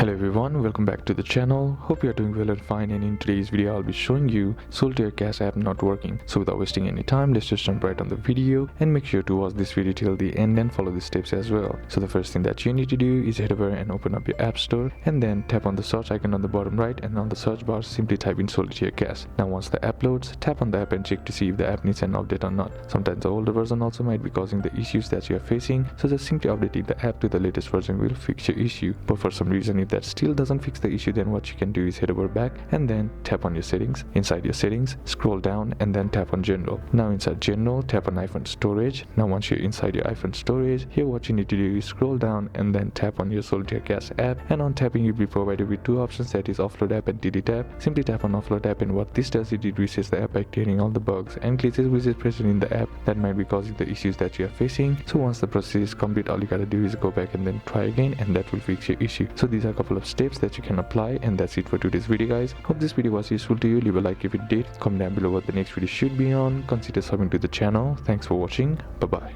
Hello everyone, welcome back to the channel. Hope you are doing well and fine, and in today's video I'll be showing you Solitaire Cash app not working. So without wasting any time, let's just jump right on the video and make sure to watch this video till the end and follow the steps as well. So the first thing that you need to do is head over and open up your app store and then tap on the search icon on the bottom right, and on the search bar simply type in Solitaire Cash. Now once the app loads, tap on the app and check to see if the app needs an update or not. Sometimes the older version also might be causing the issues that you are facing, so just simply updating the app to the latest version will fix your issue. But for some reason, if that still doesn't fix the issue, then what you can do is head over back and then tap on your settings. Inside your settings, scroll down and then tap on general. Now inside general, tap on iPhone storage. Now once you're inside your iPhone storage, here what you need to do is scroll down and then tap on your Solitaire Cash app, and on tapping you'll be provided with two options, that is offload app and delete app. Simply tap on offload app, and what this does is it resets the app by clearing all the bugs and glitches which is present in the app that might be causing the issues that you are facing. So once the process is complete, all you gotta do is go back and then try again, and that will fix your issue. So these are a couple of steps that you can apply, and that's it for today's video guys. Hope this video was useful to you. Leave a like if it did, comment down below what the next video should be on, consider subbing to the channel. Thanks for watching, bye bye.